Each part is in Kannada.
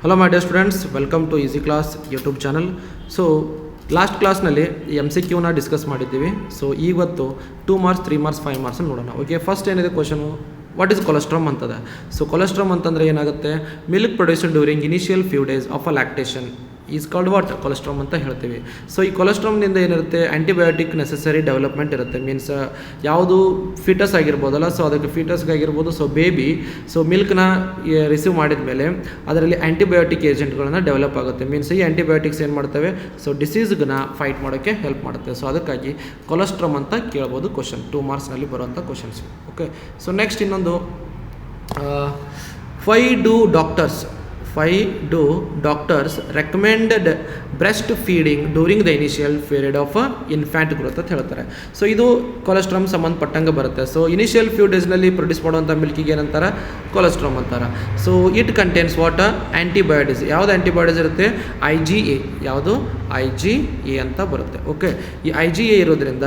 Hello my dear students, welcome to easy class YouTube channel. So last ಕ್ಲಾಸ್ನಲ್ಲಿ MCQನ ಡಿಸ್ಕಸ್ ಮಾಡಿದ್ದೀವಿ. ಸೊ ಇವತ್ತು 2 ಮಾರ್ಕ್ಸ್ 3 ಮಾರ್ಕ್ಸ್ 5 ಮಾರ್ಕ್ಸ್ ನೋಡೋಣ. ಓಕೆ, ಫಸ್ಟ್ ಏನಿದೆ ಕ್ವಶನು, ವಾಟ್ ಈಸ್ ಕೊಲೆಸ್ಟ್ರಾಮ್ ಅಂತದೆ. ಸೊ ಕೊಲೆಸ್ಟ್ರಾಮ್ ಅಂತಂದರೆ ಏನಾಗುತ್ತೆ, milk produced during initial few days of a lactation is called what, colostrum ಅಂತ ಹೇಳ್ತೀವಿ. ಸೊ ಈ ಕೊಲೆಸ್ಟ್ರಾಮ್ನಿಂದ ಏನಿರುತ್ತೆ, ಆ್ಯಂಟಿಬಯೋಟಿಕ್ ನೆಸೆಸರಿ ಡೆವಲಪ್ಮೆಂಟ್ ಇರುತ್ತೆ. ಮೀನ್ಸ್ ಯಾವುದು ಫೀಟಸ್ ಆಗಿರ್ಬೋದಲ್ಲ, ಸೊ ಅದಕ್ಕೆ ಫೀಟಸ್ಗಾಗಿರ್ಬೋದು, ಸೊ ಬೇಬಿ ಸೊ ಮಿಲ್ಕ್ನ ರಿಸೀವ್ ಮಾಡಿದ ಮೇಲೆ ಅದರಲ್ಲಿ ಆ್ಯಂಟಿಬಯೋಟಿಕ್ ಏಜೆಂಟ್ಗಳನ್ನ ಡೆವಲಪ್ ಆಗುತ್ತೆ. ಮೀನ್ಸ್ ಈ ಆ್ಯಂಟಿಬಯೋಟಿಕ್ಸ್ ಏನು ಮಾಡ್ತವೆ, ಸೊ ಡಿಸೀಸ್ಗನ್ನ ಫೈಟ್ ಮಾಡೋಕ್ಕೆ ಹೆಲ್ಪ್ ಮಾಡುತ್ತೆ. ಸೊ ಅದಕ್ಕಾಗಿ ಕೊಲೆಸ್ಟ್ರಾಮ್ ಅಂತ ಕೇಳ್ಬೋದು ಕ್ವಶನ್, 2 ಮಾರ್ಕ್ಸ್ನಲ್ಲಿ ಬರುವಂಥ ಕ್ವಶನ್ಸ್. ಓಕೆ, ಸೊ ನೆಕ್ಸ್ಟ್ ಇನ್ನೊಂದು, why do doctors recommended breast feeding during the initial period of infant growth ಅಂತ ಹೇಳ್ತಾರೆ. ಸೊ ಇದು ಕೊಲೆಸ್ಟ್ರಾಮ್ ಸಂಬಂಧಪಟ್ಟಂಗೆ ಬರುತ್ತೆ. ಸೊ ಇನಿಷಿಯಲ್ ಫ್ಯೂ ಡೇಸ್ನಲ್ಲಿ ಪ್ರೊಡ್ಯೂಸ್ ಮಾಡುವಂಥ ಮಿಲ್ಕಿಗೆ ಏನಂತಾರೆ, ಕೊಲೆಸ್ಟ್ರಾಮ್ ಅಂತಾರೆ. So it contains what, antibiotics. ಯಾವುದು ಆ್ಯಂಟಿಬಯೋಟಿಕ್ಸ್ ಇರುತ್ತೆ, IgA. ಯಾವುದು IgA ಅಂತ ಬರುತ್ತೆ. ಓಕೆ, ಈ IgA ಇರೋದ್ರಿಂದ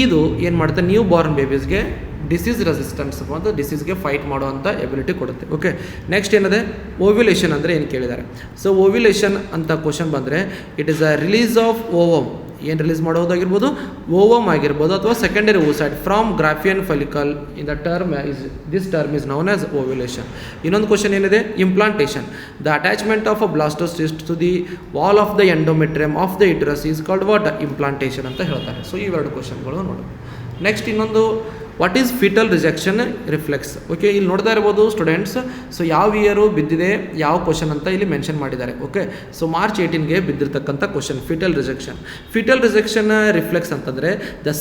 ಇದು ಏನು ಮಾಡುತ್ತೆ, ನ್ಯೂ ಬಾರ್ನ್ ಬೇಬೀಸ್ಗೆ ಡಿಸೀಸ್ ರೆಸಿಸ್ಟೆನ್ಸ್ ಮತ್ತು ಡಿಸೀಸ್ಗೆ ಫೈಟ್ ಮಾಡುವಂಥ ಎಬಿಲಿಟಿ ಕೊಡುತ್ತೆ. ಓಕೆ, ನೆಕ್ಸ್ಟ್ ಏನಿದೆ, ಓವ್ಯುಲೇಷನ್ ಅಂದರೆ ಏನು ಕೇಳಿದ್ದಾರೆ. ಸೊ ಓವ್ಯುಲೇಷನ್ ಅಂತ ಕ್ವಶನ್ ಬಂದರೆ, it is a release of ovum. ಏನು ರಿಲೀಸ್ ಮಾಡೋದಾಗಿರ್ಬೋದು, ಓವಮ್ ಆಗಿರ್ಬೋದು ಅಥವಾ secondary oocyte from Graafian follicle. In the term this term is known as ovulation. ಇನ್ನೊಂದು ಕ್ವಶನ್ ಏನಿದೆ, implantation. The attachment of a blastocyst to the wall of the endometrium of the uterus is called what, implantation ಅಂತ ಹೇಳ್ತಾರೆ. ಸೊ ಇವೆರಡು ಕ್ವಶನ್ಗಳು ನೋಡಿ. ನೆಕ್ಸ್ಟ್ ಇನ್ನೊಂದು, what is foetal rejection reflex. Okay, ಇಲ್ಲಿ ನೋಡ್ತಾ ಇರ್ಬೋದು ಸ್ಟೂಡೆಂಟ್ಸ್. ಸೊ ಯಾವ ಇಯರು ಬಿದ್ದಿದೆ, ಯಾವ ಕ್ವಶನ್ ಅಂತ ಇಲ್ಲಿ ಮೆನ್ಷನ್ ಮಾಡಿದ್ದಾರೆ. ಓಕೆ, ಸೊ ಮಾರ್ಚ್ 18ಗೆ ಬಿದ್ದಿರ್ತಕ್ಕಂಥ question foetal rejection. Foetal rejection reflex ಅಂತಂದರೆ the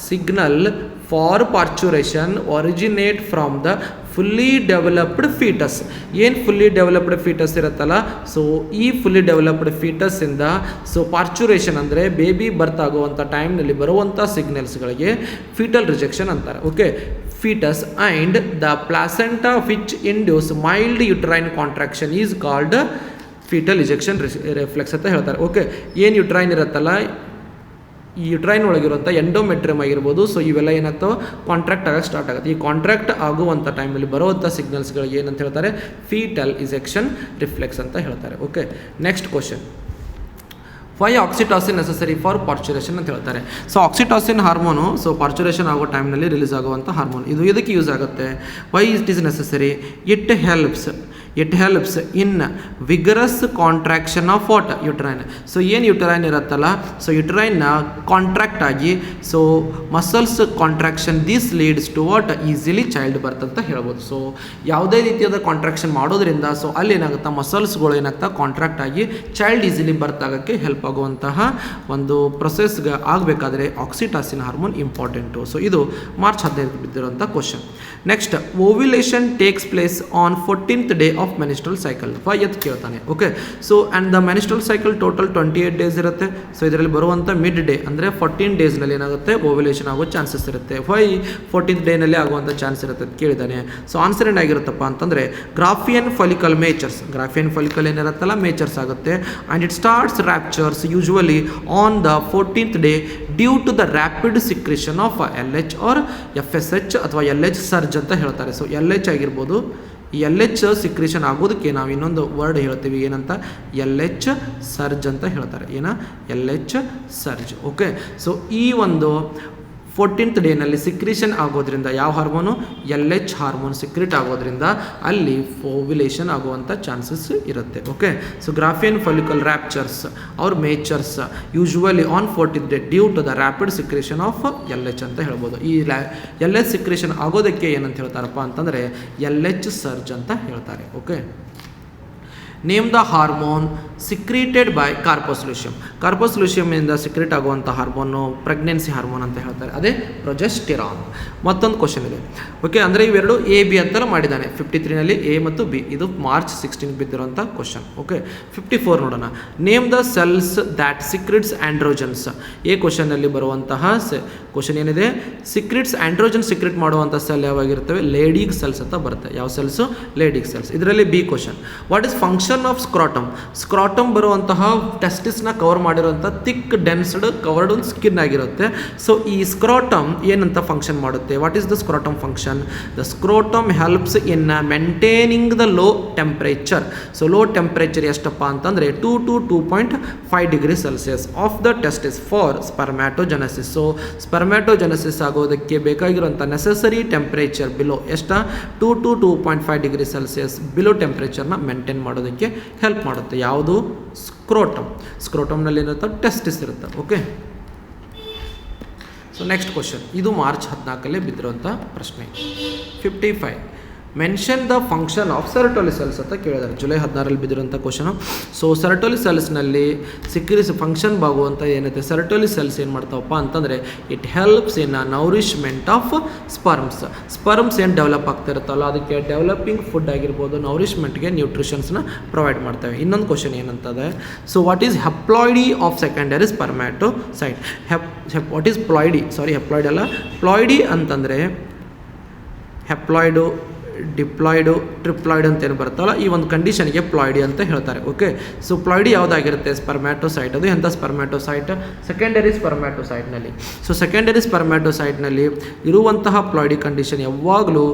signal for parturition originate from the fully developed foetus. ಏನು ಫುಲ್ಲಿ ಡೆವಲಪ್ಡ್ ಫೀಟಸ್ ಇರುತ್ತಲ್ಲ, ಸೊ ಈ ಫುಲ್ಲಿ ಡೆವಲಪ್ಡ್ ಫೀಟಸ್ಸಿಂದ ಸೊ ಪಾರ್ಚುರೇಷನ್ ಅಂದರೆ ಬೇಬಿ ಬರ್ತ್ ಆಗುವಂಥ ಟೈಮ್ನಲ್ಲಿ ಬರುವಂಥ ಸಿಗ್ನಲ್ಸ್ಗಳಿಗೆ ಫೀಟಲ್ ರಿಜೆಕ್ಷನ್ ಅಂತಾರೆ. Okay, foetus and the placenta which induce mild uterine contraction is called foetal rejection reflex ಅಂತ ಹೇಳ್ತಾರೆ. ಓಕೆ, ಏನು ಯುಟ್ರೈನ್ ಇರುತ್ತಲ್ಲ, ಈ ಯುಟ್ರೈನ್ ಒಳಗಿರುವಂಥ ಎಂಡೋಮೆಟ್ರಿಯಮ್ ಆಗಿರ್ಬೋದು, ಸೊ ಇವೆಲ್ಲ ಏನಾಗ್ತಾವೆ, ಕಾಂಟ್ರಾಕ್ಟ್ ಆಗೋಕ್ಕೆ ಸ್ಟಾರ್ಟ್ ಆಗುತ್ತೆ. ಈ ಕಾಂಟ್ರಾಕ್ಟ್ ಆಗುವಂಥ ಟೈಮಲ್ಲಿ ಬರುವಂಥ ಸಿಗ್ನಲ್ಸ್ಗಳಿಗೆ ಏನಂತ ಹೇಳ್ತಾರೆ, ಫೀಟಲ್ ಇಜೆಕ್ಷನ್ ರಿಫ್ಲೆಕ್ಸ್ ಅಂತ ಹೇಳ್ತಾರೆ. Okay, next question, why oxytocin necessary for parturition ಅಂತ ಹೇಳ್ತಾರೆ. So oxytocin hormone so parturition ಆಗೋ ಟೈಮ್ನಲ್ಲಿ ರಿಲೀಸ್ ಆಗುವಂಥ ಹಾರ್ಮೋನ್. ಇದು ಇದಕ್ಕೆ ಯೂಸ್ ಆಗುತ್ತೆ, why it is necessary, it helps in vigorous contraction of what, uterine. So ಏನು ಯುಟ್ರೈನ್ ಇರುತ್ತಲ್ಲ, ಸೊ ಯುಟ್ರೈನ್ನ ಕಾಂಟ್ರಾಕ್ಟ್ ಆಗಿ so muscles contraction, this leads to what, easily child birth ಅಂತ ಹೇಳ್ಬೋದು. ಸೊ ಯಾವುದೇ ರೀತಿಯಾದ ಕಾಂಟ್ರಾಕ್ಷನ್ ಮಾಡೋದ್ರಿಂದ ಸೊ ಅಲ್ಲಿ ಏನಾಗುತ್ತೆ, ಮಸಲ್ಸ್ಗಳು ಏನಾಗ್ತಾ ಕಾಂಟ್ರಾಕ್ಟ್ ಆಗಿ ಚೈಲ್ಡ್ ಈಸಿಲಿ ಬರ್ತ್ ಆಗೋಕ್ಕೆ ಹೆಲ್ಪ್ ಆಗುವಂತಹ ಒಂದು ಪ್ರೊಸೆಸ್ಗೆ ಆಗಬೇಕಾದ್ರೆ ಆಕ್ಸಿಟಾಸಿನ್ ಹಾರ್ಮೋನ್ ಇಂಪಾರ್ಟೆಂಟು. ಸೊ ಇದು ಮಾರ್ಚ್ 15 ಬಿದ್ದಿರುವಂಥ question. Next, ovulation takes place on 14th day of menstrual cycle. ಎತ್ ಕೇಳ್ತಾನೆ. Okay, so and the menstrual cycle total 28 days ಇರುತ್ತೆ. ಸೊ ಇದರಲ್ಲಿ ಬರುವಂಥ ಮಿಡ್ ಡೇ ಅಂದರೆ 14 ಡೇಸ್ನಲ್ಲಿ ಏನಾಗುತ್ತೆ, ಓವ್ಯುಲೇಷನ್ ಆಗೋ ಚಾನ್ಸಸ್ ಇರುತ್ತೆ. 14th ಡೇನಲ್ಲಿ ಆಗುವಂಥ ಚಾನ್ಸ್ ಇರುತ್ತೆ ಅಂತ ಕೇಳಿದ್ದಾನೆ. ಸೊ ಆನ್ಸರ್ ಏನಾಗಿರುತ್ತಪ್ಪ ಅಂತಂದರೆ, Graafian follicle matures. Graafian follicle ಏನಿರುತ್ತಲ್ಲ, ಮೇಚರ್ಸ್ ಆಗುತ್ತೆ. And it starts ruptures usually on the 14th day due to the rapid secretion of LH or FSH ಅಥವಾ LH ಸರ್ಜ್ ಅಂತ ಹೇಳ್ತಾರೆ. ಸೊ LH ಆಗಿರ್ಬೋದು, ಈ LH ಸಿಕ್ರೇಷನ್ ಆಗೋದಕ್ಕೆ ನಾವು ಇನ್ನೊಂದು ವರ್ಡ್ ಹೇಳ್ತೀವಿ, ಏನಂತ, LH ಸರ್ಜ್ ಅಂತ ಹೇಳ್ತಾರೆ. LH ಸರ್ಜ್. ಓಕೆ, ಸೊ ಈ ಒಂದು 14th ಡೇನಲ್ಲಿ ಸಿಕ್ರೇಷನ್ ಆಗೋದ್ರಿಂದ ಯಾವ ಹಾರ್ಮೋನು, LH ಹಾರ್ಮೋನ್ ಸಿಕ್ರೇಟ್ ಆಗೋದ್ರಿಂದ ಅಲ್ಲಿ ಓವ್ಯುಲೇಷನ್ ಆಗುವಂಥ ಚಾನ್ಸಸ್ ಇರುತ್ತೆ. Okay, so Graafian follicle ruptures ಅವ್ರ matures usually on 14th day due to the rapid secretion of LH ಅಂತ ಹೇಳ್ಬೋದು. ಈ LH ಸಿಕ್ರೇಷನ್ ಆಗೋದಕ್ಕೆ ಏನಂತ ಹೇಳ್ತಾರಪ್ಪ ಅಂತಂದರೆ LH ಸರ್ಜ್ ಅಂತ ಹೇಳ್ತಾರೆ. Okay, name the hormone secreted by corpus luteum. ಕಾರ್ಪೋಸ್ಲೂಷಿಯಮ್ನಿಂದ ಸಿಕ್ರೇಟ್ ಆಗುವಂಥ ಹಾರ್ಮೋನು ಪ್ರೆಗ್ನೆನ್ಸಿ ಹಾರ್ಮೋನ್ ಅಂತ ಹೇಳ್ತಾರೆ, ಅದೇ ಪ್ರೊಜೆಸ್ಟೆರಾನ್. ಮತ್ತೊಂದು ಕ್ವಶನ್ ಇದೆ. ಓಕೆ, ಅಂದರೆ ಇವೆರಡು AB ಅಂತೆಲ್ಲ ಮಾಡಿದ್ದಾನೆ 53ನಲ್ಲಿ, A ಮತ್ತು B. ಇದು ಮಾರ್ಚ್ 16 ಬಿದ್ದಿರುವಂಥ ಕ್ವಶನ್. ಓಕೆ, 54 ನೋಡೋಣ. Name the cells that secretes androgens. A ಕ್ವಶನ್ನಲ್ಲಿ ಬರುವಂತಹ ಕ್ವಶನ್ ಏನಿದೆ, ಸಿಕ್ರಿಟ್ಸ್ ಆ್ಯಂಡ್ರೋಜನ್ ಸಿಕ್ರಿಟ್ ಮಾಡುವಂಥ ಸೆಲ್ ಯಾವಾಗಿರ್ತವೆ, ಲೇಡಿಗ್ ಸೆಲ್ಸ್ ಅಂತ ಬರುತ್ತೆ. ಯಾವ ಸೆಲ್ಸು, ಲೇಡಿಗ್ ಸೆಲ್ಸ್. ಇದರಲ್ಲಿ B question, what is function function of scrotum ಬರುವಂತಹ ಟೆಸ್ಟಿಸ್ನ ಕವರ್ ಮಾಡಿರುವಂಥ ಥಿಕ್ ಡೆನ್ಸ್ಡ್ ಕವರ್ಡ್ ಸ್ಕಿನ್ ಆಗಿರುತ್ತೆ. ಸೊ ಈ ಸ್ಕ್ರಾಟಮ್ ಏನಂತ ಫಂಕ್ಷನ್ ಮಾಡುತ್ತೆ? What is the scrotum function? The scrotum helps in maintaining the low temperature. So low temperature ಎಷ್ಟಪ್ಪ ಅಂತಂದರೆ 2 to 2.5 degree Celsius of the testis for spermatogenesis. So spermatogenesis ಆಗೋದಕ್ಕೆ ಬೇಕಾಗಿರುವಂಥ necessary temperature below 2 to 2.5 degree Celsius below ಟೆಂಪ್ರೇಚರ್ನ ಮೇಂಟೈನ್ ಮಾಡೋದಕ್ಕೆ ಹೆಲ್ಪ್ ಮಾಡುತ್ತೆ. ಯಾವುದು? ಸ್ಕ್ರೋಟಮ್ನಲ್ಲಿ ಏನಿರುತ್ತೆ? ಟೆಸ್ಟಿಸ್ ಇರುತ್ತೆ. ಓಕೆ, ಸೊ ನೆಕ್ಸ್ಟ್ ಕ್ವಶನ್, ಇದು ಮಾರ್ಚ್ 14 ಬಿದ್ದಿರುವಂಥ ಪ್ರಶ್ನೆ. 55 mention the function of Sertoli cells ಅಂತ ಕೇಳಿದ್ದಾರೆ. ಜುಲೈ 16 ಬಿದ್ದಿರುವಂಥ ಕ್ವಶನು. ಸೊ ಸೆರಟೋಲಿ ಸೆಲ್ಸ್ನಲ್ಲಿ ಫಂಕ್ಷನ್ ಬಾಗುವಂಥ ಏನೈತೆ ಸೆರಟೋಲಿ ಸೆಲ್ಸ್ ಏನು ಮಾಡ್ತಾವಪ್ಪ ಅಂತಂದರೆ it helps in nourishment of sperms ಏನು ಡೆವಲಪ್ ಆಗ್ತಾ ಇರುತ್ತಲ್ಲ ಅದಕ್ಕೆ ಡೆವಲಪಿಂಗ್ ಫುಡ್ ಆಗಿರ್ಬೋದು, ನೌರಿಶ್ಮೆಂಟ್ಗೆ ನ್ಯೂಟ್ರಿಷನ್ಸ್ನ ಪ್ರೊವೈಡ್ ಮಾಡ್ತವೆ. ಇನ್ನೊಂದು ಕ್ವಶನ್ ಏನಂತದೆ, so what is haploidy of secondary spermatocyte? What is haploid ಅಲ್ಲ, ಪ್ಲಾಯ್ಡಿ ಅಂತಂದರೆ ಹೆಪ್ಲಾಯ್ಡು, ಡಿಪ್ಲಾಯ್ಡು, ಟ್ರಿಪ್ಲಾಯ್ಡ್ ಅಂತ ಏನು ಬರುತ್ತಲ್ಲ ಈ ಒಂದು ಕಂಡೀಷನ್ಗೆ ಪ್ಲಾಯ್ಡಿ ಅಂತ ಹೇಳ್ತಾರೆ. ಓಕೆ, ಸೊ ಪ್ಲಾಯ್ಡಿ ಯಾವುದಾಗಿರುತ್ತೆ? ಸ್ಪರ್ಮ್ಯಾಟೋಸೈಟ್. ಅದು ಎಂಥ ಸ್ಪರ್ಮ್ಯಾಟೋಸೈಟ್? ಸೆಕೆಂಡರಿ ಸ್ಪರ್ಮ್ಯಾಟೋಸೈಟ್ನಲ್ಲಿ. ಸೊ ಸೆಕೆಂಡರಿ ಸ್ಪರ್ಮ್ಯಾಟೋಸೈಟ್ನಲ್ಲಿ ಇರುವಂತಹ ಪ್ಲಾಯ್ಡಿ ಕಂಡೀಷನ್ ಯಾವಾಗಲೂ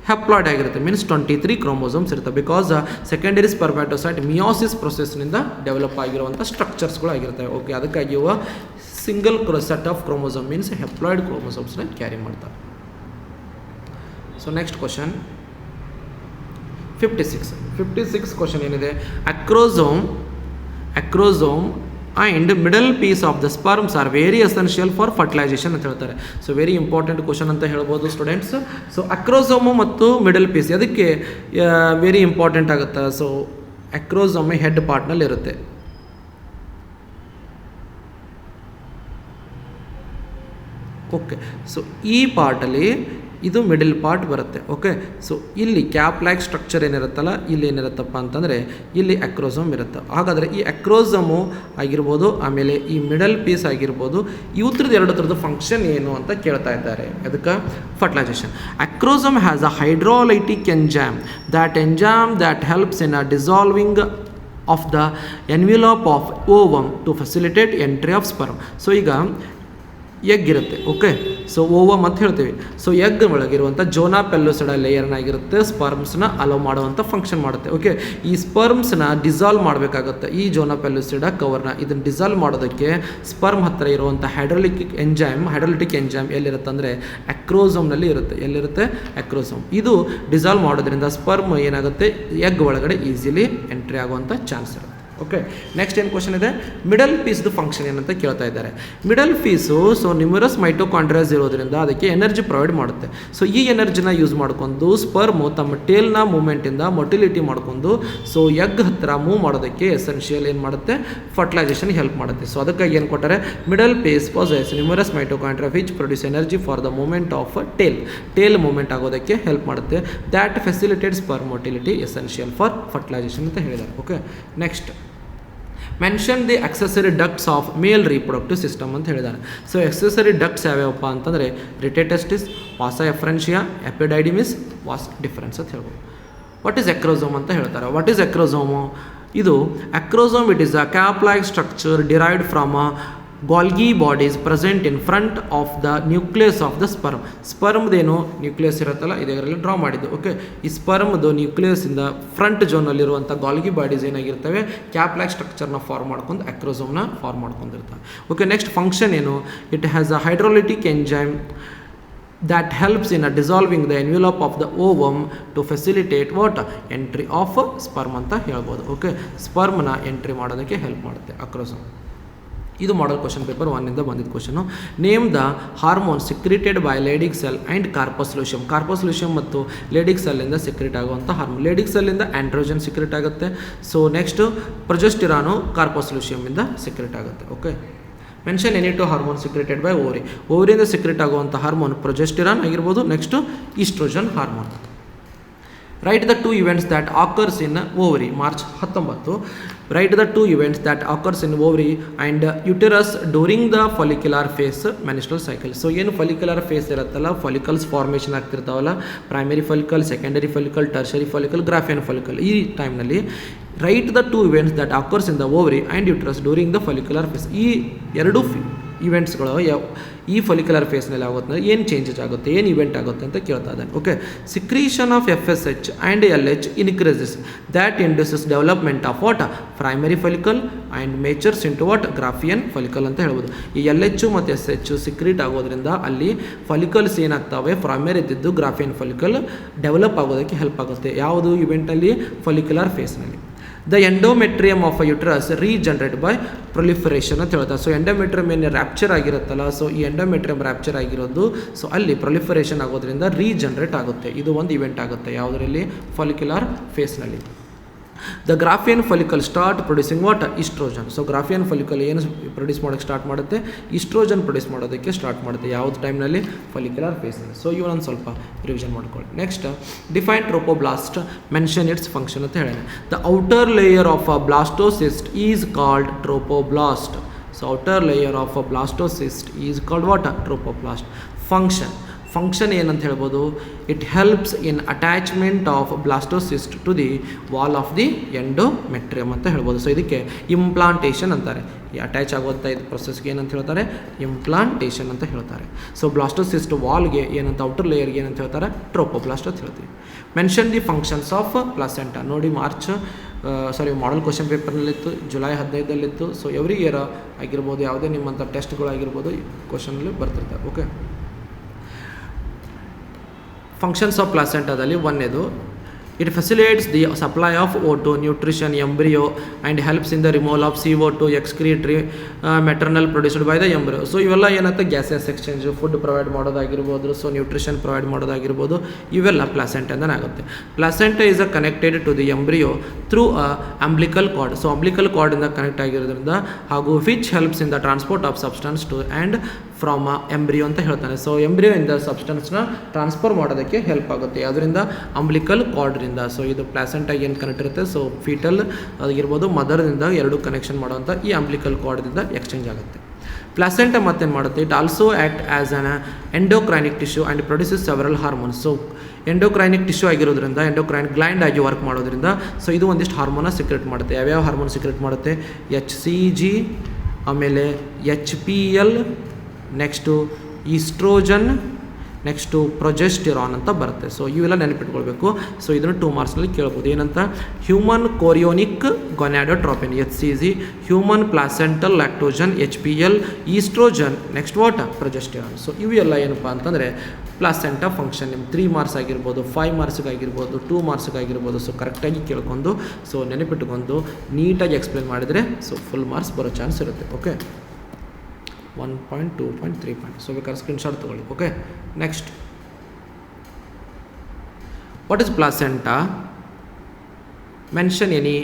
ಹೆಪ್ಲಾಯ್ಡ್ ಆಗಿರುತ್ತೆ, ಮೀನ್ಸ್ 23 ಕ್ರೋಮೋಸೋಮ್ಸ್ ಇರುತ್ತೆ. ಬಿಕಾಸ್ ಸೆಕೆಂಡರಿ ಸ್ಪರ್ಮ್ಯಾಟೋಸೈಟ್ ಮಿಯೋಸಿಸ್ ಪ್ರೊಸೆಸ್ನಿಂದ ಡೆವಲಪ್ ಆಗಿರುವಂಥ ಸ್ಟ್ರಕ್ಚರ್ಸ್ಗಳು ಆಗಿರ್ತವೆ. ಓಕೆ, ಅದಕ್ಕಾಗಿ ಇವ single set of chromosome means haploid ಕ್ರೋಮೋಸೋಮ್ಸ್ನ ಕ್ಯಾರಿ ಮಾಡ್ತಾರೆ. ಸೊ ನೆಕ್ಸ್ಟ್ ಕ್ವಶನ್ 56 ಕ್ವಶನ್ ಏನಿದೆ, acrosome and middle piece of the sperms are very essential for fertilisation ಅಂತ ಹೇಳ್ತಾರೆ. ಸೊ ವೆರಿ ಇಂಪಾರ್ಟೆಂಟ್ ಕ್ವಶನ್ ಅಂತ ಹೇಳ್ಬೋದು ಸ್ಟೂಡೆಂಟ್ಸ್. ಸೊ ಅಕ್ರೋಸೋಮು ಮತ್ತು ಮಿಡಲ್ ಪೀಸ್ ಅದಕ್ಕೆ ವೆರಿ ಇಂಪಾರ್ಟೆಂಟ್ ಆಗುತ್ತೆ. ಸೊ ಅಕ್ರೋಸೋಮ್ ಹೆಡ್ ಪಾರ್ಟ್ನಲ್ಲಿ ಇರುತ್ತೆ. ಓಕೆ, ಸೊ ಈ ಪಾರ್ಟಲ್ಲಿ ಇದು ಮಿಡಲ್ ಪಾರ್ಟ್ ಬರುತ್ತೆ. ಓಕೆ, ಸೊ ಇಲ್ಲಿ ಕ್ಯಾಪ್ ಲೈಕ್ ಸ್ಟ್ರಕ್ಚರ್ ಏನಿರುತ್ತಲ್ಲ ಇಲ್ಲಿ ಏನಿರುತ್ತಪ್ಪ ಅಂತಂದರೆ ಇಲ್ಲಿ ಅಕ್ರೋಸೋಮ್ ಇರುತ್ತೆ. ಹಾಗಾದರೆ ಈ ಅಕ್ರೋಸೋಮು ಆಗಿರ್ಬೋದು, ಆಮೇಲೆ ಈ ಮಿಡಲ್ ಪೀಸ್ ಆಗಿರ್ಬೋದು, ಇವ್ರದ್ದು ಎರಡು ಥರದ್ದು ಫಂಕ್ಷನ್ ಏನು ಅಂತ ಕೇಳ್ತಾ ಇದ್ದಾರೆ. ಅದಕ್ಕೆ fertilisation. Acrosome has a hydrolytic enzyme that helps in a dissolving of the envelope of ovum to facilitate entry of sperm. So ಈಗ ಎಗ್ ಇರುತ್ತೆ. ಓಕೆ, ಸೊ ಓವಮ್ ಅಂತ ಹೇಳ್ತೀವಿ. ಸೊ ಎಗ್ ಒಳಗಿರುವಂಥ ಜೋನಾ ಪೆಲ್ಲೋಸಿಡ ಲೇಯರ್ನಾಗಿರುತ್ತೆ ಸ್ಪರ್ಮ್ಸ್ನ ಅಲೋ ಮಾಡುವಂಥ ಫಂಕ್ಷನ್ ಮಾಡುತ್ತೆ. ಓಕೆ, ಈ ಸ್ಪರ್ಮ್ಸ್ನ ಡಿಸಾಲ್ವ್ ಮಾಡಬೇಕಾಗುತ್ತೆ. ಈ ಜೋನಾ ಪೆಲ್ಲೋಸಿಡ ಕವರ್ನ ಇದನ್ನು ಡಿಸಾಲ್ವ್ ಮಾಡೋದಕ್ಕೆ ಸ್ಪರ್ಮ್ ಹತ್ತಿರ ಇರುವಂಥ ಹೈಡ್ರೋಲಿಟಿಕ್ ಎಂಜೈಮ್ ಎಲ್ಲಿರುತ್ತೆ ಅಂದರೆ ಅಕ್ರೋಸೋಮ್ನಲ್ಲಿ ಇರುತ್ತೆ. ಎಲ್ಲಿರುತ್ತೆ? ಅಕ್ರೋಸೋಮ್. ಇದು ಡಿಸಾಲ್ವ್ ಮಾಡೋದ್ರಿಂದ ಸ್ಪರ್ಮ್ ಏನಾಗುತ್ತೆ ಎಗ್ ಒಳಗಡೆ ಈಸಿಲಿ ಎಂಟ್ರಿ ಆಗುವಂಥ ಚಾನ್ಸ್ ಇರುತ್ತೆ. ಓಕೆ, ನೆಕ್ಸ್ಟ್ ಏನು ಕ್ವಶನ್ ಇದೆ, ಮಿಡಲ್ ಪೀಸ್ದು ಫಂಕ್ಷನ್ ಏನಂತ ಕೇಳ್ತಾ ಇದ್ದಾರೆ. ಮಿಡಲ್ ಪೀಸು ಸೊ ನ್ಯೂಮರಸ್ ಮೈಟೋಕಾಂಡ್ರಿಯಾಸ್ ಇರೋದ್ರಿಂದ ಅದಕ್ಕೆ ಎನರ್ಜಿ ಪ್ರೊವೈಡ್ ಮಾಡುತ್ತೆ. ಸೊ ಈ ಎನರ್ಜಿನ ಯೂಸ್ ಮಾಡ್ಕೊಂಡು ಸ್ಪರ್ಮು ತಮ್ಮ ಟೇಲ್ನ ಮೂಮೆಂಟಿಂದ ಮೊಟಿಲಿಟಿ ಮಾಡ್ಕೊಂಡು ಸೊ ಎಗ್ ಹತ್ತಿರ ಮೂವ್ ಮಾಡೋದಕ್ಕೆ ಎಸೆನ್ಷಿಯಲ್ ಏನು ಮಾಡುತ್ತೆ ಫರ್ಟಿಲೈಸೇಷನ್ಗೆ ಹೆಲ್ಪ್ ಮಾಡುತ್ತೆ. ಸೊ ಅದಕ್ಕಾಗಿ ಏನು ಕೊಟ್ಟಾರೆ, middle piece possess numerous mitochondria which produce energy for the movement of tail movement ಆಗೋದಕ್ಕೆ ಹೆಲ್ಪ್ ಮಾಡುತ್ತೆ. That facilitate sperm motility essential for fertilisation ಅಂತ ಹೇಳಿದ್ದಾರೆ. Okay, next mention the accessory ducts of male reproductive system ಅಂತ ಹೇಳಿದ್ದಾರೆ. ಸೊ ಎಕ್ಸೆಸರಿ ಡಕ್ಟ್ಸ್ ಯಾವ್ಯಾವಪ್ಪ ಅಂತಂದರೆ ರಿಟೇಟೆಸ್ಟಿಸ್, ವಾಸಾ ಎಫ್ರೆನ್ಷಿಯಾ, ಎಪಿಡೈಡಿಮಿಸ್, ವಾಸ್ ಡಿಫರೆನ್ಸ್ ಅಂತ ಹೇಳ್ಬೋದು. ವಾಟ್ ಈಸ್ ಅಕ್ರೋಸೋಮ್ ಅಂತ ಹೇಳ್ತಾರೆ. What is acrosome? ಇದು acrosome it is a cap like structure derived from a Golgi bodies present in front of the nucleus of the ಸ್ಪರ್ಮ್ದೇನು ನ್ಯೂಕ್ಲಿಯಸ್ ಇರುತ್ತಲ್ಲ ಇದರಲ್ಲಿ ಡ್ರಾ ಮಾಡಿದ್ದು. ಓಕೆ, ಈ ಸ್ಪರ್ಮ್ದು ನ್ಯೂಕ್ಲಿಯಸ್ಸಿಂದ ಫ್ರಂಟ್ ಝೋನಲ್ಲಿರುವಂಥ ಗಾಲ್ಗಿ ಬಾಡೀಸ್ ಏನಾಗಿರ್ತವೆ ಕ್ಯಾಪ್ ಲೈಕ್ ಸ್ಟ್ರಕ್ಚರ್ನ ಫಾರ್ಮ್ ಮಾಡ್ಕೊಂಡು ಅಕ್ರೋಸೋಮ್ನ ಫಾರ್ಮ್ ಮಾಡ್ಕೊಂಡಿರ್ತವೆ. ಓಕೆ, ನೆಕ್ಸ್ಟ್ ಫಂಕ್ಷನ್ ಏನು, it has a hydrolytic enzyme that helps in dissolving the envelope of the ovum to facilitate what entry of sperm ಅಂತ ಹೇಳ್ಬೋದು. ಓಕೆ, ಸ್ಪರ್ಮ್ನ ಎಂಟ್ರಿ ಮಾಡೋದಕ್ಕೆ ಹೆಲ್ಪ್ ಮಾಡುತ್ತೆ ಅಕ್ರೋಸೋಮ್. ಇದು ಮಾಡಲ್ ಕ್ವಶನ್ ಪೇಪರ್ 1 ಬಂದಿದ್ದ question. Name the hormone secreted by Leydig cell and corpus luteum ಮತ್ತು ಲೇಡಿಕ್ ಸೆಲ್ಲಿಂದ ಸಿಕ್ರಿಟ್ ಆಗುವಂಥ ಹಾರ್ಮೋನ್. ಲೇಡಿಕ್ ಸೆಲ್ಲಿಂದ ಆ್ಯಂಡ್ರೋಜನ್ ಸಿಕ್ರಿಟ್ ಆಗುತ್ತೆ. ಸೊ ನೆಕ್ಸ್ಟು ಪ್ರೊಜೆಸ್ಟಿರಾನು ಕಾರ್ಪೋಸ್ಲೂಷಿಯಮಿಂದ ಸಿಕ್ರಿಟ್ ಆಗುತ್ತೆ. Okay, mention any two hormone secreted by ಓವರಿಯಿಂದ ಸಿಕ್ರಿಟ್ ಆಗುವಂಥ ಹಾರ್ಮೋನ್ ಪ್ರೊಜೆಸ್ಟಿರಾನ್ ಆಗಿರ್ಬೋದು. Next oestrogen hormone. Write the 2 events that occurs in ovary. March 19. Write the 2 events that occurs in ovary and uterus during the follicular phase menstrual cycle. So ಏನು ಫಾಲಿಕ್ಯುಲರ್ ಫೇಸ್ ಇರುತ್ತಲ್ಲ, ಫಾಲಿಕಲ್ಸ್ ಫಾರ್ಮೇಷನ್ ಆಗ್ತಿರ್ತಾವಲ್ಲ, primary follicle, secondary follicle, tertiary follicle, Graafian follicle. ಈ ಟೈಮ್ನಲ್ಲಿ write the two events that occurs in the ovary and uterus during the follicular phase. ಈ ಎರಡು ಇವೆಂಟ್ಸ್ಗಳು ಈ ಫಾಲಿಕ್ಯುಲರ್ ಫೇಸ್ನಲ್ಲಿ ಆಗುತ್ತೆ, ಏನು ಚೇಂಜಸ್ ಆಗುತ್ತೆ, ಏನು ಇವೆಂಟ್ ಆಗುತ್ತೆ ಅಂತ ಕೇಳ್ತಾ ಇದ್ದಾನೆ. Okay, secretion of FSH and LH increases that induces development of what primary follicle and matures into what Graafian follicle ಅಂತ ಹೇಳ್ಬೋದು. ಈ LH ಮತ್ತು SH ಸಿಕ್ರೀಟ್ ಆಗೋದ್ರಿಂದ ಅಲ್ಲಿ ಫಾಲಿಕಲ್ಸ್ ಏನಾಗ್ತವೆ, ಪ್ರೈಮರಿ ಇದ್ದಿದ್ದು ಗ್ರಾಫಿಯನ್ ಫಾಲಿಕಲ್ ಡೆವಲಪ್ ಆಗೋದಕ್ಕೆ ಹೆಲ್ಪ್ ಆಗುತ್ತೆ. ಯಾವುದು ಇವೆಂಟಲ್ಲಿ? ಫಾಲಿಕ್ಯುಲರ್ ಫೇಸ್ನಲ್ಲಿ. The endometrium of a uterus regenerate by proliferation ಅಂತ ಹೇಳ್ತಾರೆ. ಸೊ ಎಂಡೋಮೆಟ್ರಿಯಮ್ ಏನು ರ್ಯಾಪ್ಚರ್ ಆಗಿರುತ್ತಲ್ಲ, ಸೊ ಈ ಎಂಡೋಮೆಟ್ರಿಯಮ್ ರ್ಯಾಪ್ಚರ್ ಆಗಿರೋದು, ಸೊ ಅಲ್ಲಿ ಪ್ರೊಲಿಫರೇಷನ್ ಆಗೋದ್ರಿಂದ ರೀಜನರೇಟ್ ಆಗುತ್ತೆ. ಇದು ಒಂದು ಇವೆಂಟ್ ಆಗುತ್ತೆ ಯಾವುದರಲ್ಲಿ? ಫಾಲಿಕ್ಯುಲರ್ ಫೇಸ್ನಲ್ಲಿ. The Graafian follicle start producing what oestrogen. So Graafian follicle ಏನು ಪ್ರೊಡ್ಯೂಸ್ ಮಾಡೋಕ್ಕೆ ಸ್ಟಾರ್ಟ್ ಮಾಡುತ್ತೆ? ಈಸ್ಟ್ರೋಜನ್ ಪ್ರೊಡ್ಯೂಸ್ ಮಾಡೋದಕ್ಕೆ ಸ್ಟಾರ್ಟ್ ಮಾಡುತ್ತೆ. ಯಾವ್ದು ಟೈಮ್ನಲ್ಲಿ? ಫಾಲಿಕ್ಯುಲರ್ ಫೇಸ್ನಲ್ಲಿ. ಸೊ ಇವನೊಂದು ಸ್ವಲ್ಪ ರಿವಿಷನ್ ಮಾಡ್ಕೊಳ್ಳಿ. Next, define trophoblast, mention its function ಅಂತ ಹೇಳೋಣ. The outer layer of a blastocyst is called trophoblast. So outer layer of a blastocyst is called what? Trophoblast. Function ಏನಂತ ಹೇಳ್ಬೋದು? It helps in attachment of blastocyst to the wall of the endometrium ಅಂತ ಹೇಳ್ಬೋದು. ಸೊ ಇದಕ್ಕೆ ಇಂಪ್ಲಾಂಟೇಷನ್ ಅಂತಾರೆ. ಈ ಅಟ್ಯಾಚ್ ಆಗುವಂಥ ಇದು ಪ್ರೊಸೆಸ್ಗೆ ಏನಂತ ಹೇಳ್ತಾರೆ? ಇಂಪ್ಲಾಂಟೇಷನ್ ಅಂತ ಹೇಳ್ತಾರೆ. ಸೊ ಬ್ಲಾಸ್ಟೋಸಿಸ್ಟ್ ವಾಲ್ಗೆ ಏನಂತ, ಔಟರ್ ಲೇಯರ್ಗೆ ಏನಂತ ಹೇಳ್ತಾರೆ? ಟ್ರೋಪೋಬ್ಲಾಸ್ಟ್ ಅಂತ ಹೇಳ್ತೀವಿ. Mention the functions of placenta. ನೋಡಿ, ಮಾಡಲ್ ಕ್ವಶನ್ ಪೇಪರ್ನಲ್ಲಿತ್ತು, ಜುಲೈ 15 ಸೊ ಎವ್ರಿ ಇಯರ್ ಆಗಿರ್ಬೋದು, ಯಾವುದೇ ನಿಮ್ಮಂಥ ಟೆಸ್ಟ್ಗಳಾಗಿರ್ಬೋದು, ಕ್ವಶನಲ್ಲಿ ಬರ್ತಿರ್ತಾರೆ. ಓಕೆ, ಫಂಕ್ಷನ್ಸ್ ಆಫ್ ಪ್ಲಾಸೆಂಟಾದಲ್ಲಿ ಒಂದೇದು, it facilitates the supply of O2, nutrition, embryo and helps in the removal of CO2 excretory maternal produced by the embryo. So ಇವೆಲ್ಲ ಏನಂತ ಗ್ಯಾಸಸ್ ಎಕ್ಸ್ಚೇಂಜ್, ಫುಡ್ ಪ್ರೊವೈಡ್ ಮಾಡೋದಾಗಿರ್ಬೋದು, ಸೊ ನ್ಯೂಟ್ರಿಷನ್ ಪ್ರೊವೈಡ್ ಮಾಡೋದಾಗಿರ್ಬೋದು, ಇವೆಲ್ಲ ಪ್ಲಾಸೆಂಟಾದಿಂದನೇ ಆಗುತ್ತೆ. Placenta is connected to the embryo through umbilical cord. So umbilical ಕಾರ್ಡಿಂದ ಕನೆಕ್ಟ್ ಆಗಿರೋದ್ರಿಂದ, ಹಾಗೂ which helps in the transport of substance to and from embryo ಅಂತ ಹೇಳ್ತಾನೆ. ಸೊ ಎಂಬ್ರಿಯೋ ಇಂದ ಸಬ್ಸ್ಟೆನ್ಸ್ನ ಟ್ರಾನ್ಸ್ಫರ್ ಮಾಡೋದಕ್ಕೆ ಹೆಲ್ಪ್ ಆಗುತ್ತೆ. ಅದರಿಂದ ಅಂಬ್ಲಿಕಲ್ ಕಾರ್ಡ್ರಿಂದ. ಸೊ ಇದು ಪ್ಲಾಸೆಂಟಾಗಿ ಏನು ಕನೆಕ್ಟ್ ಇರುತ್ತೆ, ಸೊ ಫೀಟಲ್ ಆಗಿರ್ಬೋದು, ಮದರ್ದಿಂದ ಎರಡು ಕನೆಕ್ಷನ್ ಮಾಡುವಂಥ ಈ ಅಂಬ್ಲಿಕಲ್ ಕಾರ್ಡ್ದಿಂದ ಎಕ್ಸ್ಚೇಂಜ್ ಆಗುತ್ತೆ. ಪ್ಲಾಸೆಂಟಾ ಮತ್ತೇನು ಮಾಡುತ್ತೆ? It also act as an endocrinic tissue and produces several hormones. So endocrinic tissue ಆಗಿರೋದ್ರಿಂದ, ಎಂಡೋಕ್ರೈನ್ ಗ್ಲ್ಯಾಂಡ್ ಆಗಿ ವರ್ಕ್ ಮಾಡೋದ್ರಿಂದ, ಸೊ ಇದು ಒಂದಿಷ್ಟು ಹಾರ್ಮೋನ ಸಿಕ್ರೆಟ್ ಮಾಡುತ್ತೆ. ಯಾವ್ಯಾವ ಹಾರ್ಮೋನ್ ಸಿಕ್ರೆಟ್ ಮಾಡುತ್ತೆ? HCG, ಆಮೇಲೆ HPL, next oestrogen, next progesterone ಅಂತ ಬರುತ್ತೆ. ಸೊ ಇವೆಲ್ಲ ನೆನಪಿಟ್ಕೊಳ್ಬೇಕು. ಸೊ ಇದನ್ನು 2 ಮಾರ್ಕ್ಸ್ನಲ್ಲಿ ಕೇಳ್ಬೋದು. ಏನಂತ? Human chorionic gonadotropin HCG, human placental lactogen HPL, oestrogen, next what? Progesterone. So ಇವೆಲ್ಲ ಏನಪ್ಪ ಅಂತಂದರೆ ಪ್ಲಾಸೆಂಟಾ ಫಂಕ್ಷನ್. ನಿಮ್ಮ 3 ಮಾರ್ಕ್ಸ್ ಆಗಿರ್ಬೋದು, 5 ಮಾರ್ಕ್ಸ್ಗಾಗಿರ್ಬೋದು, 2 ಮಾರ್ಕ್ಸ್ಗಾಗಿರ್ಬೋದು. ಸೊ ಕರೆಕ್ಟಾಗಿ ಕೇಳ್ಕೊಂಡು, ಸೊ ನೆನಪಿಟ್ಕೊಂಡು ನೀಟಾಗಿ ಎಕ್ಸ್ಪ್ಲೇನ್ ಮಾಡಿದರೆ ಸೊ ಫುಲ್ ಮಾರ್ಕ್ಸ್ ಬರೋ ಚಾನ್ಸ್ ಇರುತ್ತೆ. Okay, 1 point, 2 point, 3 point. So ಬೇಕಾದ್ರೆ ಸ್ಕ್ರೀನ್ಶಾಟ್ ತೊಗೊಳ್ಳಿ. Okay, next, what is placenta? Mention any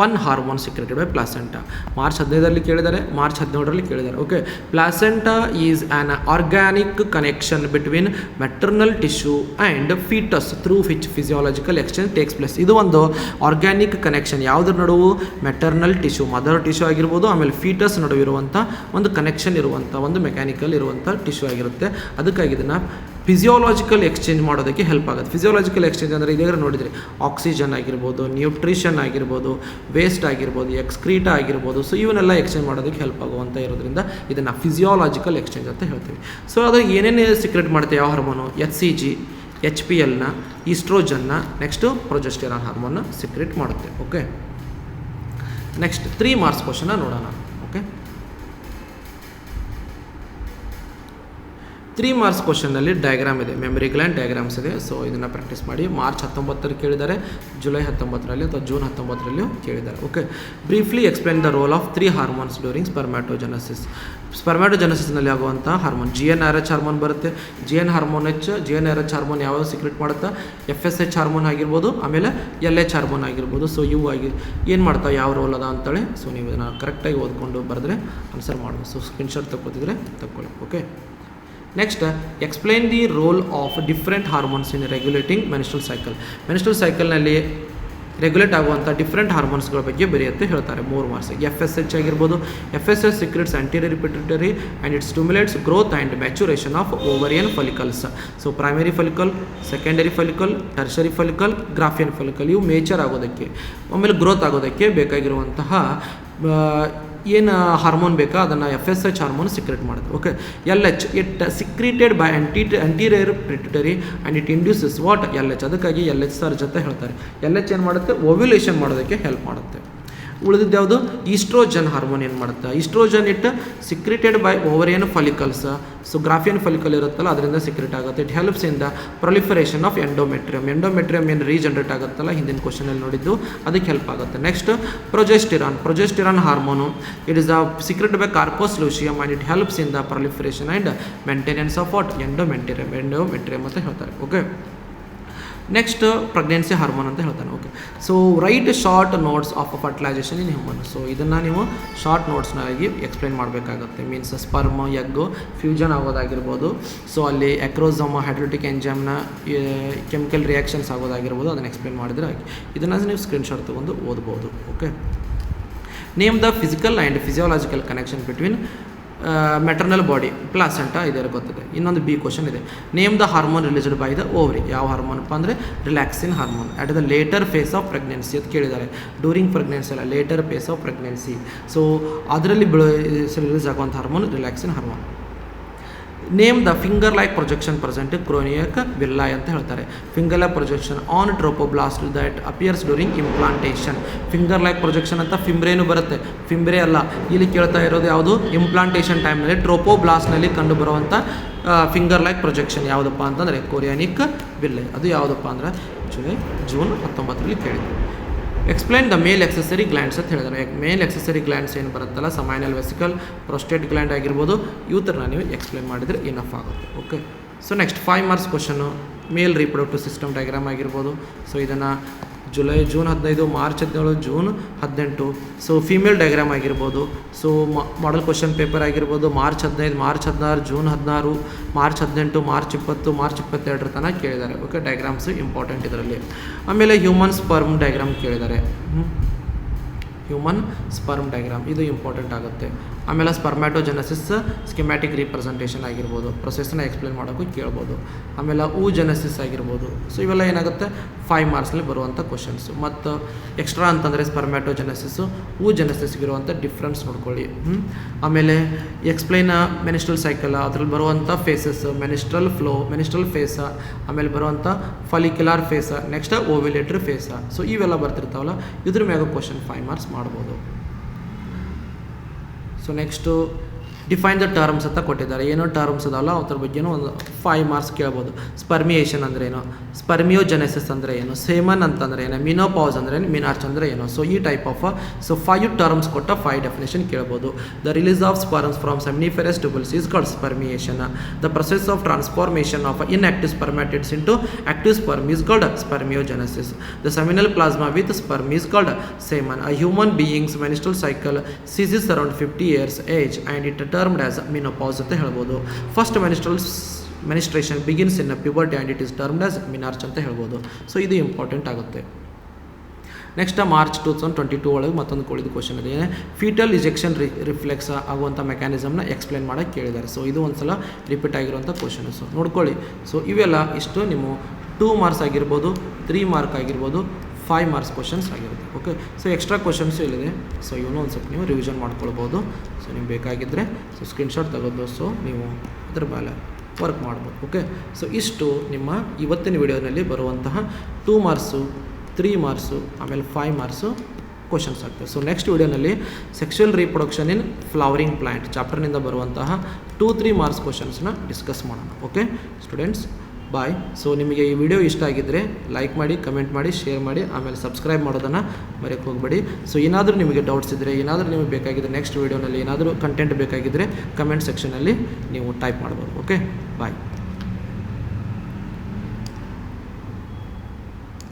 one hormone secreted by placenta. March 15ರಲ್ಲಿ ಕೇಳಿದ್ದಾರೆ, ಮಾರ್ಚ್ 17ರಲ್ಲಿ ಕೇಳಿದ್ದಾರೆ. Okay, placenta is an organic connection between maternal tissue and foetus through which physiological exchange takes place. ಇದು ಒಂದು ಆರ್ಗ್ಯಾನಿಕ್ ಕನೆಕ್ಷನ್. ಯಾವುದ್ರ ನಡುವು? ಮೆಟರ್ನಲ್ ಟಿಶ್ಯೂ, ಮದರ್ ಟಿಶ್ಯೂ ಆಗಿರ್ಬೋದು, ಆಮೇಲೆ ಫೀಟಸ್ ನಡುವಿರುವಂಥ ಒಂದು ಕನೆಕ್ಷನ್ ಇರುವಂಥ ಒಂದು ಮೆಕ್ಯಾನಿಕಲ್ ಇರುವಂಥ ಟಿಶ್ಯೂ ಆಗಿರುತ್ತೆ. ಅದಕ್ಕಾಗಿ ಇದನ್ನು ಫಿಸಿಯಾಲಜಿಕಲ್ ಎಕ್ಸ್ಚೇಂಜ್ ಮಾಡೋದಕ್ಕೆ ಹೆಲ್ಪ್ ಆಗುತ್ತೆ. ಫಿಸಿಯಾಲಜಿಕಲ್ ಎಕ್ಸ್ಚೇಂಜ್ ಅಂದರೆ ಇದೇ ನೋಡಿದರೆ ಆಕ್ಸಿಜನ್ ಆಗಿರ್ಬೋದು, ನ್ಯೂಟ್ರಿಷನ್ ಆಗಿರ್ಬೋದು, ವೇಸ್ಟ್ ಆಗಿರ್ಬೋದು, ಎಕ್ಸ್ಕ್ರೀಟ ಆಗಿರ್ಬೋದು. ಸೊ ಇವನ್ನೆಲ್ಲ ಎಕ್ಸ್ಚೇಂಜ್ ಮಾಡೋದಕ್ಕೆ ಹೆಲ್ಪ್ ಆಗುವಂಥ ಇರೋದ್ರಿಂದ ಇದನ್ನು ಫಿಸಿಯಾಲಜಿಕಲ್ ಎಕ್ಸ್ಚೇಂಜ್ ಅಂತ ಹೇಳ್ತೀವಿ. ಸೊ ಅದು ಏನೇನು ಸೀಕ್ರೆಟ್ ಮಾಡುತ್ತೆ? ಯಾವ ಹಾರ್ಮೋನು? HCG, HPLನ, ಈಸ್ಟ್ರೋಜನ್ನ, ನೆಕ್ಸ್ಟು ಪ್ರೊಜೆಸ್ಟೆರಾನ್ ಹಾರ್ಮೋನ್ನ ಸೀಕ್ರೆಟ್ ಮಾಡುತ್ತೆ. ಓಕೆ, ನೆಕ್ಸ್ಟ್ 3 ಮಾರ್ಕ್ಸ್ ಕ್ವಶನ್ನ ನೋಡೋಣ. ಓಕೆ, 3 ಮಾರ್ಕ್ಸ್ ಕ್ವಶನ್ನಲ್ಲಿ ಡಯಾಗ್ರಾಮ್ ಇದೆ, ಮೆಮರಿ ಗ್ಲ್ಯಾಂಡ್ ಡಯಾಗ್ರಾಮ್ಸ್ ಇದೆ. ಸೊ ಇದನ್ನು ಪ್ರಾಕ್ಟೀಸ್ ಮಾಡಿ. ಮಾರ್ಚ್ 19ರಲ್ಲಿ ಕೇಳಿದ್ದಾರೆ, ಜುಲೈ 19ರಲ್ಲಿ ಅಥವಾ ಜೂನ್ 19ರಲ್ಲಿಯೂ ಕೇಳಿದ್ದಾರೆ. Okay, briefly explain the role of 3 hormones during spermatogenesis. ಸ್ಪರ್ಮ್ಯಾಟೋಜೆನೆಸಿಸ್ನಲ್ಲಿ ಆಗುವಂಥ ಹಾರ್ಮೋನ್ GnRH ಹಾರ್ಮೋನ್ ಬರುತ್ತೆ. GnRH ಹಾರ್ಮೋನ್ ಯಾವಾಗ ಸೀಕ್ರೆಟ್ ಮಾಡುತ್ತಾ? FSH ಹಾರ್ಮೋನ್ ಆಗಿರ್ಬೋದು, ಆಮೇಲೆ LH ಹಾರ್ಮೋನ್ ಆಗಿರ್ಬೋದು. ಸೊ ಇವು ಏನು ಮಾಡ್ತಾವೆ, ಯಾವ ರೋಲ್ ಅದ ಅಂತೇಳಿ. ಸೊ ನೀವು ಇದನ್ನು ಕರೆಕ್ಟಾಗಿ ಓದ್ಕೊಂಡು ಬರೆದ್ರೆ ಆನ್ಸರ್ ಮಾಡ್ಬೋದು. ಸೊ ಸ್ಕ್ರೀನ್ಶಾಟ್ ತಗೊತಿದ್ರೆ ತಗೊಳ್ಳಿ. Okay, next, explain the role of different hormones in regulating menstrual cycle. Menstrual ಸೈಕಲ್ನಲ್ಲಿ ರೆಗ್ಯುಲೇಟ್ ಆಗುವಂಥ ಡಿಫ್ರೆಂಟ್ ಹಾರ್ಮೋನ್ಸ್ಗಳ ಬಗ್ಗೆ ಬರೆಯುತ್ತೆ ಹೇಳ್ತಾರೆ 3 ಮಾರ್ಕ್ಸಿಗೆ. FSH ಆಗಿರ್ಬೋದು, FSH secretes anterior pituitary and it stimulates growth and maturation of ovarian follicles. So primary follicle, secondary follicle, tertiary follicle, Graafian follicle ಇವು ಮೇಚರ್ ಆಗೋದಕ್ಕೆ ಆಮೇಲೆ ಗ್ರೋತ್ ಆಗೋದಕ್ಕೆ ಬೇಕಾಗಿರುವಂತಹ ಏನು ಹಾರ್ಮೋನ್ ಬೇಕಾ ಅದನ್ನು FSH ಹಾರ್ಮೋನ್ ಸಿಕ್ರೆಟ್ ಮಾಡುತ್ತೆ. Okay. LH it secreted by anterior pituitary and it induces what LH. ಅದಕ್ಕಾಗಿ LH ಸರ್ಜ್ ಅಂತ ಹೇಳ್ತಾರೆ. LH ಏನು ಮಾಡುತ್ತೆ, ಓವ್ಯುಲೇಷನ್ ಮಾಡೋದಕ್ಕೆ ಹೆಲ್ಪ್ ಮಾಡುತ್ತೆ. ಉಳಿದಿದ್ದು ಯಾವುದು, ಈಸ್ಟ್ರೋಜನ್ ಹಾರ್ಮೋನ್ ಏನು ಮಾಡುತ್ತೆ, oestrogen it secreted by ovarian follicles. So Graafian follicle ಇರುತ್ತಲ್ಲ ಅದರಿಂದ ಸಿಕ್ರೆಟ್ ಆಗುತ್ತೆ. It helps in the proliferation of endometrium. Endometrium ಏನು ರೀಜನರೇಟ್ ಆಗುತ್ತಲ್ಲ ಹಿಂದಿನ ಕ್ವಶನಲ್ಲಿ ನೋಡಿದ್ದು ಅದಕ್ಕೆ ಹೆಲ್ಪ್ ಆಗುತ್ತೆ. Next progesterone hormone it is the secrete by corpus luteum and it helps in the proliferation and maintenance of what endometrium ಅಂತ ಹೇಳ್ತಾರೆ. ಓಕೆ. ನೆಕ್ಸ್ಟ್ ಪ್ರೆಗ್ನೆನ್ಸಿ ಹಾರ್ಮೋನ್ ಅಂತ ಹೇಳ್ತಾನೆ. Okay. So write short notes of fertilisation in human. So ಇದನ್ನು ನೀವು ಶಾರ್ಟ್ ನೋಟ್ಸ್ನಾಗಿ ಎಕ್ಸ್ಪ್ಲೈನ್ ಮಾಡಬೇಕಾಗುತ್ತೆ. ಮೀನ್ಸ್ ಸ್ಪರ್ಮ್ ಎಗ್ಗು ಫ್ಯೂಷನ್ ಆಗೋದಾಗಿರ್ಬೋದು, ಸೊ ಅಲ್ಲಿ ಎಕ್ರೋಸಮ್ ಹೈಡ್ರೋಟಿಕ್ ಎಂಜೈಮ್ನ ಕೆಮಿಕಲ್ ರಿಯಾಕ್ಷನ್ಸ್ ಆಗೋದಾಗಿರ್ಬೋದು, ಅದನ್ನು ಎಕ್ಸ್ಪ್ಲೈನ್ ಮಾಡಿದರೆ ಆಗಿ ಇದನ್ನು ನೀವು ಸ್ಕ್ರೀನ್ಶಾಟ್ ತೊಗೊಂಡು ಓದ್ಬೋದು. Okay. Name the physical and physiological connection between maternal body placenta ಇದೆ ಗೊತ್ತಿದೆ. ಇನ್ನೊಂದು ಬಿ ಕ್ವಶನ್ ಇದೆ. Name the hormone released by the ovary. ಯಾವ ಹಾರ್ಮೋನಪ್ಪ ಅಂದರೆ relaxin hormone at the later phase of pregnancy ಅಂತ ಕೇಳಿದ್ದಾರೆ. ಡ್ಯೂರಿಂಗ್ ಪ್ರೆಗ್ನೆನ್ಸಿ ಅಲ್ಲ, later phase of pregnancy. So ಅದರಲ್ಲಿ ರಿಲೀಸ್ ಆಗುವಂಥ hormone relaxin hormone. Name the finger like projection present chorionic villi ಅಂತ ಹೇಳ್ತಾರೆ. Finger like projection on ಟ್ರೋಪೋಬ್ಲಾಸ್ಟ್ that appears during implantation. Finger like projection ಅಂತ ಫಿಂಬ್ರೇನು ಬರುತ್ತೆ, ಫಿಂಬ್ರೇ ಅಲ್ಲ. ಇಲ್ಲಿ ಕೇಳ್ತಾ ಇರೋದು ಯಾವುದು, ಇಂಪ್ಲಾಂಟೇಷನ್ ಟೈಮ್ನಲ್ಲಿ ಟ್ರೋಪೋಬ್ಲಾಸ್ಟ್ನಲ್ಲಿ ಕಂಡು ಬರುವಂಥ ಫಿಂಗರ್ ಲೈಕ್ ಪ್ರೊಜೆಕ್ಷನ್ ಯಾವುದಪ್ಪ ಅಂತಂದರೆ ಕೋರಿಯಾನಿಕ್ ವಿರ್ಲಾಯ್. ಅದು ಯಾವುದಪ್ಪ ಅಂದರೆ ಜೂನ್ 19ರಲ್ಲಿ ಕೇಳಿದೆ. Explain the male accessory glands ಅಂತ ಹೇಳಿದ್ದಾರೆ. ಮೇಲ್ ಎಕ್ಸೆಸರಿ ಗ್ಲ್ಯಾಂಡ್ಸ್ ಏನು ಬರುತ್ತಲ್ಲ, ಸಮಾಯ್ನಲ್ ವೆಸಿಕಲ್, ಪ್ರೊಸ್ಟೇಟ್ ಗ್ಲ್ಯಾಂಡ್ ಆಗಿರ್ಬೋದು, ಇವು ಥರ ನೀವು ಎಕ್ಸ್ಪ್ಲೈನ್ ಮಾಡಿದರೆ ಇನಫ್ ಆಗುತ್ತೆ. Okay. So next 5 marks question male reproductive system diagram ಆಗಿರ್ಬೋದು. ಸೊ ಇದನ್ನು June 15, March 17, June 18. So female diagram ಆಗಿರ್ಬೋದು. ಸೊ ಮಾಡಲ್ ಕ್ವಶನ್ ಪೇಪರ್ ಆಗಿರ್ಬೋದು March 15, March 16, June 16, March 18, March 20, March 22 ತನಕ ಕೇಳಿದ್ದಾರೆ. ಓಕೆ. ಡಯಾಗ್ರಾಮ್ಸ್ ಇಂಪಾರ್ಟೆಂಟ್ ಇದರಲ್ಲಿ. ಆಮೇಲೆ ಹ್ಯೂಮನ್ ಸ್ಪರ್ಮ್ ಡಯಾಗ್ರಾಮ್ ಕೇಳಿದ್ದಾರೆ. ಹ್ಯೂಮನ್ ಸ್ಪರ್ಮ್ ಡಯಾಗ್ರಾಮ್ ಇದು ಇಂಪಾರ್ಟೆಂಟ್ ಆಗುತ್ತೆ. ಆಮೇಲೆ ಸ್ಪರ್ಮ್ಯಾಟೋಜೆನೆಸಿಸ್ ಸ್ಕಿಮ್ಯಾಟಿಕ್ ರೀಪ್ರೆಸೆಂಟೇಷನ್ ಆಗಿರ್ಬೋದು, ಪ್ರೊಸೆಸ್ನ ಎಕ್ಸ್ಪ್ಲೇನ್ ಮಾಡೋಕ್ಕೂ ಕೇಳ್ಬೋದು. ಆಮೇಲೆ ಜೆನೆಸಿಸ್ ಆಗಿರ್ಬೋದು. ಸೊ ಇವೆಲ್ಲ ಏನಾಗುತ್ತೆ 5 ಮಾರ್ಕ್ಸ್ನಲ್ಲಿ ಬರುವಂಥ ಕ್ವಶನ್ಸು. ಮತ್ತು ಎಕ್ಸ್ಟ್ರಾ ಅಂತಂದರೆ ಸ್ಪರ್ಮ್ಯಾಟೋಜೆನೆಸಿಸ್ಸು ಜೆನೆಸಿಸ್ಗಿರುವಂಥ ಡಿಫ್ರೆನ್ಸ್ ನೋಡ್ಕೊಳ್ಳಿ. ಆಮೇಲೆ ಎಕ್ಸ್ಪ್ಲೈನ್ ಮೆನಿಸ್ಟ್ರಲ್ ಸೈಕಲ್, ಅದ್ರಲ್ಲಿ ಬರುವಂಥ phases, menstrual flow, menstrual phase, ಆಮೇಲೆ ಬರುವಂಥ follicular phase, next ovulatory phase. So ಇವೆಲ್ಲ ಬರ್ತಿರ್ತಾವಲ್ಲ, ಇದ್ರ ಮ್ಯಾಗ ಕ್ವಶನ್ 5 ಮಾರ್ಕ್ಸ್ ಮಾಡ್ಬೋದು. So next define the terms ಅಂತ ಕೊಟ್ಟಿದ್ದಾರೆ. ಏನೋ ಟರ್ಮ್ಸ್ ಅದಾವಲ್ಲ ಅದ್ರ ಬಗ್ಗೆನೂ ಒಂದು 5 ಮಾರ್ಕ್ಸ್ ಕೇಳ್ಬೋದು. ಸ್ಪರ್ಮಿಯೇಷನ್ ಅಂದರೆ ಏನು, ಸ್ಪರ್ಮಿಯೋಜೆನೆಸಿಸ್ ಅಂದರೆ ಏನು, ಸೇಮನ್ ಅಂತಂದರೆ ಏನು, ಮಿನೋಪಾಸ್ ಅಂದರೆ ಏನು, ಮಿನಾರ್ಚ್ ಅಂದರೆ ಏನು. ಸೊ ಈ ಟೈಪ್ ಆಫ್ 5 ಟರ್ಮ್ಸ್ ಕೊಟ್ಟ 5 ಡೆಫಿನೇಷನ್ ಕೇಳ್ಬೋದು. The release of sperms from seminiferous tubules is called spermiation. The process of transformation of inactive spermatids into active sperm is called spermiogenesis. The seminal plasma with sperm is called semen. A human beings menstrual cycle ceases around 50 years age and it termed as menopause ಅಂತ ಹೇಳ್ಬೋದು. First menstruation begins in puberty and it is termed as menarche ಅಂತ ಹೇಳ್ಬೋದು. ಸೊ ಇದು ಇಂಪಾರ್ಟೆಂಟ್ ಆಗುತ್ತೆ. ನೆಕ್ಸ್ಟ್ ಮಾರ್ಚ್ 2022 ಒಳಗೆ ಮತ್ತೊಂದು ಕೊಳಿದ ಕ್ವಶನ್ ಇದೆ. ಫೀಟಲ್ ಇಜೆಕ್ಷನ್ ರಿಫ್ಲೆಕ್ಸ್ ಆಗುವಂಥ ಮೆಕ್ಯಾನಿಸಮ್ನ ಎಕ್ಸ್ಪ್ಲೇನ್ ಮಾಡೋಕ್ಕೆ ಕೇಳಿದ್ದಾರೆ. ಸೊ ಇದು ಒಂದು ಸಲ ರಿಪೀಟ್ ಆಗಿರುವಂಥ ಕ್ವಶನ್ಸು ನೋಡ್ಕೊಳ್ಳಿ. ಸೊ ಇವೆಲ್ಲ ಇಷ್ಟು ನಿಮ್ಮ 2 ಮಾರ್ಕ್ಸ್ ಆಗಿರ್ಬೋದು, 3 ಮಾರ್ಕ್ ಆಗಿರ್ಬೋದು, 5 ಮಾರ್ಕ್ಸ್ ಕ್ವಶನ್ಸ್ ಆಗಿರುತ್ತೆ. ಓಕೆ. ಸೊ ಎಕ್ಸ್ಟ್ರಾ ಕ್ವಶನ್ಸು ಇಲ್ಲಿದೆ. ಸೊ ಇವನು ಒಂದು ಸ್ವಲ್ಪ ನೀವು ರಿವಿಷನ್ ಮಾಡ್ಕೊಳ್ಬೋದು. ಸೊ ನಿಮ್ಗೆ ಬೇಕಾಗಿದ್ದರೆ ಸೊ ಸ್ಕ್ರೀನ್ಶಾಟ್ ತೆಗೆದು ಸೊ ನೀವು ಅದ್ರ ಮೇಲೆ ವರ್ಕ್ ಮಾಡ್ಬೋದು. ಓಕೆ. ಸೊ ಇಷ್ಟು ನಿಮ್ಮ ಇವತ್ತಿನ ವಿಡಿಯೋನಲ್ಲಿ ಬರುವಂತಹ 2 ಮಾರ್ಕ್ಸು, 3 ಮಾರ್ಕ್ಸು, ಆಮೇಲೆ 5 ಮಾರ್ಕ್ಸು ಕ್ವಶನ್ಸ್ ಆಗ್ತವೆ. ಸೊ ನೆಕ್ಸ್ಟ್ ವಿಡಿಯೋನಲ್ಲಿ sexual reproduction in flowering plant ಚಾಪ್ಟರ್ನಿಂದ ಬರುವಂತಹ 2-3 ಮಾರ್ಕ್ಸ್ ಕ್ವಶನ್ಸ್ನ ಡಿಸ್ಕಸ್ ಮಾಡೋಣ. Okay students, bye. ಸೊ ನಿಮಗೆ ಈ ವಿಡಿಯೋ ಇಷ್ಟ ಆಗಿದ್ದರೆ ಲೈಕ್ ಮಾಡಿ, ಕಮೆಂಟ್ ಮಾಡಿ, ಶೇರ್ ಮಾಡಿ, ಆಮೇಲೆ ಸಬ್ಸ್ಕ್ರೈಬ್ ಮಾಡೋದನ್ನು ಮರೆಯೋಕ್ಕೆ ಹೋಗಬೇಡಿ. ಸೊ ಏನಾದರೂ ನಿಮಗೆ ಡೌಟ್ಸ್ ಇದ್ದರೆ, ಏನಾದರೂ ನಿಮಗೆ ಬೇಕಾಗಿದ್ದರೆ, ನೆಕ್ಸ್ಟ್ ವಿಡಿಯೋನಲ್ಲಿ ಏನಾದರೂ ಕಂಟೆಂಟ್ ಬೇಕಾಗಿದ್ದರೆ ಕಮೆಂಟ್ ಸೆಕ್ಷನಲ್ಲಿ ನೀವು ಟೈಪ್ ಮಾಡ್ಬೋದು. ಓಕೆ ಬಾಯ್.